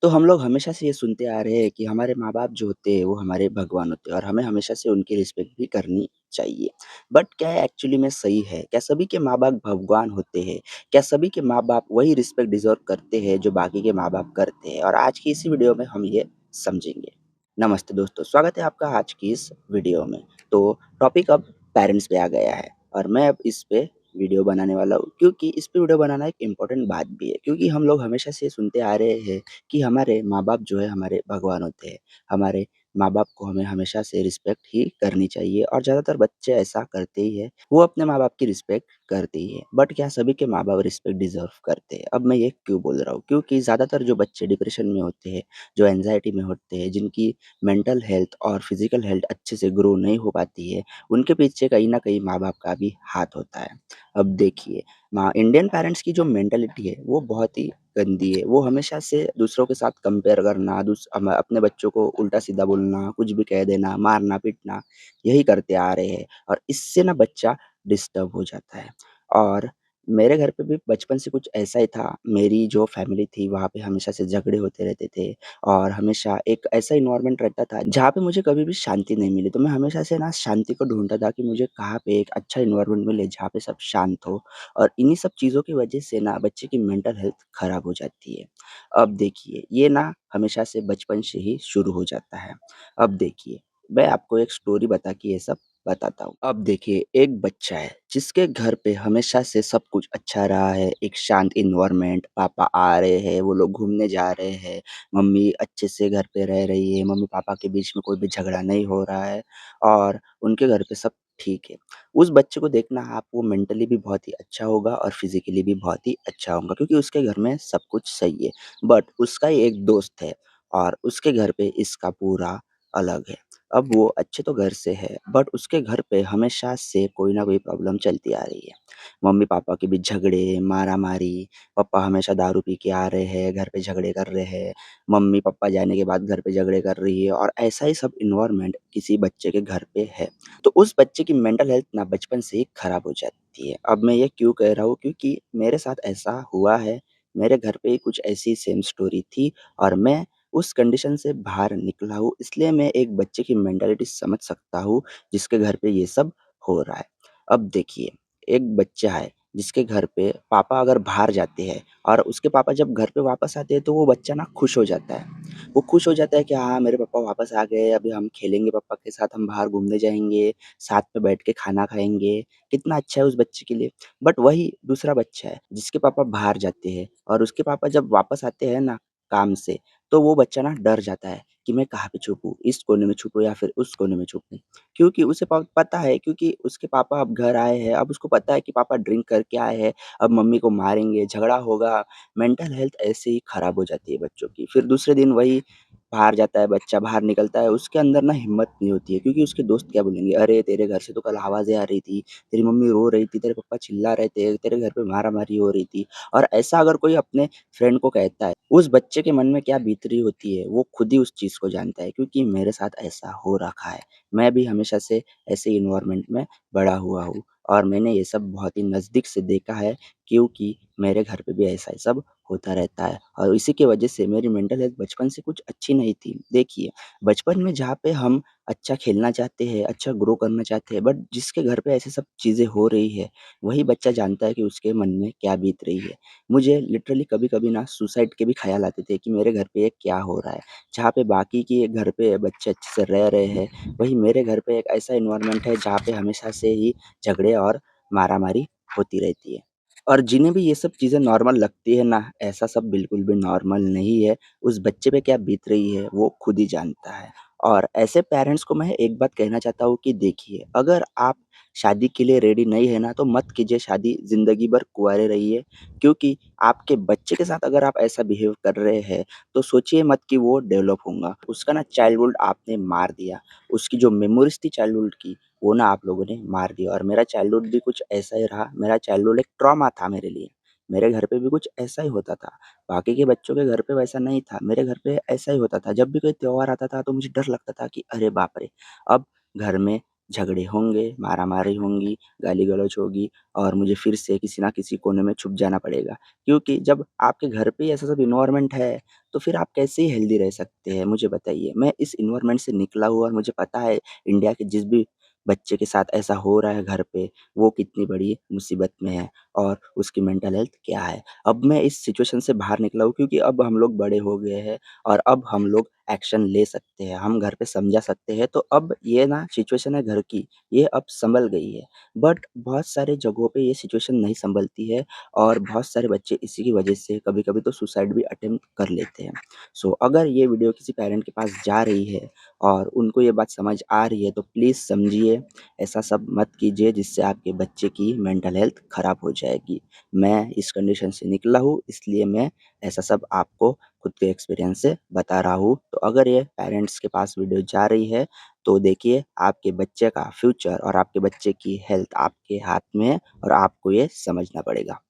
तो हम लोग हमेशा से ये सुनते आ रहे हैं कि हमारे माँ-बाप जो होते हैं वो हमारे भगवान होते हैं और हमें हमेशा से उनकी रिस्पेक्ट भी करनी चाहिए। बट क्या एक्चुअली में सही है? क्या सभी के माँ-बाप भगवान होते हैं? क्या सभी के माँ-बाप वही रिस्पेक्ट डिज़र्व करते हैं जो बाकी के माँ-बाप करते हैं? और आज की इसी वीडियो में हम ये समझेंगे। नमस्ते दोस्तों, स्वागत है आपका आज की इस वीडियो में। तो टॉपिक अब पेरेंट्स पे आ गया है और मैं अब इस पे वीडियो बनाने वाला हूँ क्योंकि इस पे वीडियो बनाना एक इम्पोर्टेंट बात भी है क्योंकि हम लोग हमेशा से सुनते आ रहे हैं कि हमारे माँ-बाप जो है हमारे भगवान होते हैं। हमारे माँ-बाप को हमें हमेशा से रिस्पेक्ट ही करनी चाहिए और ज़्यादातर बच्चे ऐसा करते ही हैं। वो अपने माँ-बाप की रिस्पेक्ट करते ही हैं। बट क्या सभी के माँ-बाप रिस्पेक्ट डिज़र्व करते हैं? अब मैं ये क्यों बोल रहा हूँ? क्योंकि ज़्यादातर जो बच्चे डिप्रेशन में होते हैं, जो एंग्ज़ायटी में होते हैं, जिनकी मेंटल हेल्थ और फिज़िकल हेल्थ अच्छे से ग्रो नहीं हो पाती है, उनके पीछे कहीं न कहीं माँ-बाप का भी हाथ होता है। अब देखिए, माँ इंडियन पेरेंट्स की जो मेंटालिटी है, वो बहुत ही गंदी है। वो हमेशा से दूसरों के साथ कंपेयर करना, अपने बच्चों को उल्टा-सीधा बोलना, कुछ भी कह देना, मारना-पीटना, यही करते आ रहे हैं और इससे ना बच्चा डिस्टर्ब हो जाता है। और मेरे घर पे भी बचपन से कुछ ऐसा ही था। मेरी जो फैमिली थी, वहाँ पे हमेशा से झगड़े होते रहते थे और हमेशा एक ऐसा एनवायरनमेंट रहता था, जहाँ पे मुझे कभी भी शांति नहीं मिली। तो मैं हमेशा से ना शांति को ढूँढता था कि मुझे कहाँ पे एक अच्छा एनवायरनमेंट मिले, जहाँ पे सब शांत हो और इन्हीं सब चीज़ों की वजह से ना बच्चे की मेंटल हेल्थ खराब हो जाती है। अब देखिए, ये ना हमेशा से बचपन से ही शुरू हो जाता है। अब देखिए, मैं आपको एक स्टोरी बता के ये सब बताता हूँ। अब देखिए, एक बच्चा है जिसके घर पे हमेशा से सब कुछ अच्छा रहा है, एक शांत एनवायरनमेंट, पापा आ रहे हैं, वो लोग घूमने जा रहे हैं, मम्मी अच्छे से घर पे रह रही है, मम्मी-पापा के बीच में कोई भी झगड़ा नहीं हो रहा है और उनके घर पे सब ठीक है। उस बच्चे को देखना आप वो मेंटली भी बहुत ही अच्छा होगा और फिज़िकली भी बहुत ही अच्छा होगा क्योंकि उसके घर में सब कुछ सही है। बट उसका ही एक दोस्त है और उसके घर पे इसका पूरा अलग है। अब वो अच्छे तो घर से है बट उसके घर पे हमेशा से कोई ना कोई प्रॉब्लम चलती आ रही है। मम्मी-पापा के बीच झगड़े, मारा-मारी, पापा हमेशा दारू पी के आ रहे हैं, घर पे झगड़े कर रहे हैं, मम्मी-पापा जाने के बाद घर पे झगड़े कर रही है और ऐसा ही सब एनवायरनमेंट किसी बच्चे के घर पे है। तो उस बच्चे की मेंटल हेल्थ ना बचपन से ही खराब हो जाती है। अब मैं ये क्यों कह रहा हूँ क्योंकि मेरे साथ ऐसा हुआ है। मेरे घर पे ही कुछ ऐसी सेम स्टोरी थी और मैं उस कंडीशन से बाहर निकला हूँ, इसलिए मैं एक बच्चे की मेंटालिटी समझ सकता हूँ, जिसके घर पे ये सब हो रहा है। अब देखिए, एक बच्चा है जिसके घर पे पापा अगर बाहर जाते हैं और उसके पापा जब घर पे वापस आते हैं, तो वो बच्चा ना खुश हो जाता है। वो खुश हो जाता है कि हाँ, मेरे पापा वापस आ गए, अभी हम खेलेंगे पापा के साथ, हम बाहर घूमने जाएँगे, साथ में बैठ के खाना खाएँगे, कितना अच्छा है उस बच्चे के लिए। बट वही दूसरा बच्चा है, जिसके पापा बाहर जाते हैं और उसके पापा जब वापस आते हैं ना काम से, तो वो बच्चा ना डर जाता है कि मैं कहाँ पे छुपूँ, इस कोने में छुपूँ या फिर उस कोने में छुपूँ। क्योंकि उसे पता है क्योंकि उसके पापा अब घर आए हैं, अब उसको पता है कि पापा ड्रिंक करके आए हैं, अब मम्मी को मारेंगे, झगड़ा होगा, मेंटल हेल्थ ऐसे ही खराब हो जाती है बच्चों की। फिर दूसरे दिन वही बाहर जाता है बच्चा, बाहर निकलता है, उसके अंदर ना हिम्मत नहीं होती है क्योंकि उसके दोस्त क्या बोलेंगे, "अरे! तेरे घर से तो कल आवाज़ें आ रही थी, तेरी मम्मी रो रही थी, तेरे पापा चिल्ला रहे थे, तेरे घर पे मारा-मारी हो रही थी।" और ऐसा अगर कोई अपने फ्रेंड को कहता है, उस बच्चे के मन में क्या बीत रही होती है, वो खुद ही उस चीज़ को जानता है क्योंकि मेरे साथ ऐसा हो रखा है। मैं भी हमेशा से ऐसे एनवायरनमेंट में बड़ा हुआ हूँ और मैंने ये सब बहुत ही नज़दीक से देखा है क्योंकि मेरे घर पे भी ऐसा ही सब होता रहता है और इसी की वजह से मेरी मेंटल हेल्थ बचपन से कुछ अच्छी नहीं थी। देखिए, बचपन में जहाँ पे हम अच्छा खेलना चाहते हैं, अच्छा ग्रो करना चाहते हैं, बट जिसके घर पे ऐसी सब चीज़ें हो रही है, वही बच्चा जानता है कि उसके मन में क्या बीत रही है। मुझे लिटरली कभी-कभी ना सुसाइड के भी ख़्याल आते थे कि मेरे घर पे ये क्या हो रहा है? जहाँ पे बाकी के घर पे बच्चे अच्छे से रह रहे हैं, वहीं मेरे घर पे एक ऐसा एनवायरनमेंट है जहाँ पे हमेशा से ही झगड़े और मारा-मारी होती रहती है। और जिन्हें भी ये सब चीज़ें नॉर्मल लगती है ना, ऐसा सब बिल्कुल भी नॉर्मल नहीं है। उस बच्चे पे क्या बीत रही है, वो खुद ही जानता है। और ऐसे पेरेंट्स को मैं एक बात कहना चाहता हूँ कि देखिए, अगर आप शादी के लिए रेडी नहीं है ना, तो मत कीजिए शादी, ज़िंदगी भर कुँवारे रहिए। क्योंकि आपके बच्चे के साथ अगर आप ऐसा बिहेव कर रहे हैं, तो सोचिए मत कि वो डेवलप होगा। उसका ना चाइल्डहुड आपने मार दिया। उसकी जो मेमोरीज़ थी चाइल्डहुड की, वो ना आप लोगों ने मार दिया और मेरा चाइल्डहुड भी कुछ ऐसा ही रहा। मेरा चाइल्डहुड एक ट्रॉमा था मेरे लिए। मेरे घर पे भी कुछ ऐसा ही होता था। बाकी के बच्चों के घर पे वैसा नहीं था। मेरे घर पे ऐसा ही होता था। जब भी कोई त्योहार आता था तो मुझे डर लगता था कि अरे बाप रे! अब घर में झगड़े होंगे, मारा-मारी होंगी, गाली-गलौच होगी और मुझे फिर से किसी न किसी कोने में छुप जाना पड़ेगा। क्योंकि जब आपके घर पे ही ऐसा सब एनवायरनमेंट है, तो फिर आप कैसे ही हेल्दी रह सकते हैं, मुझे बताइए? मैं इस एनवायरनमेंट से निकला हूँ और मुझे पता है इंडिया के जिस भी बच्चे के साथ ऐसा हो रहा है घर पे, वो कितनी बड़ी मुसीबत में है और उसकी मेंटल हेल्थ क्या है। अब मैं इस सिचुएशन से बाहर निकला हूँ क्योंकि अब हम लोग बड़े हो गए हैं और अब हम लोग एक्शन ले सकते हैं, हम घर पे समझा सकते हैं। तो अब ये ना सिचुएशन है घर की, ये अब सँभल गई है। बट बहुत सारे जगहों पे ये सिचुएशन नहीं सँभलती है और बहुत सारे बच्चे इसी की वजह से कभी-कभी तो सुसाइड भी अटेम्प्ट कर लेते हैं। सो अगर ये वीडियो किसी पेरेंट के पास जा रही है और उनको ये बात समझ आ रही है तो प्लीज़ समझिए, ऐसा सब मत कीजिए जिससे आपके बच्चे की मेंटल हेल्थ खराब हो जाएगी। मैं इस कंडीशन से निकला हूँ इसलिए मैं ऐसा सब आपको खुद के एक्सपीरियंस से बता रहा हूँ। तो अगर ये पेरेंट्स के पास वीडियो जा रही है तो देखिए आपके बच्चे का फ्यूचर और आपके बच्चे की हेल्थ आपके हाथ में है और आपको ये समझना पड़ेगा।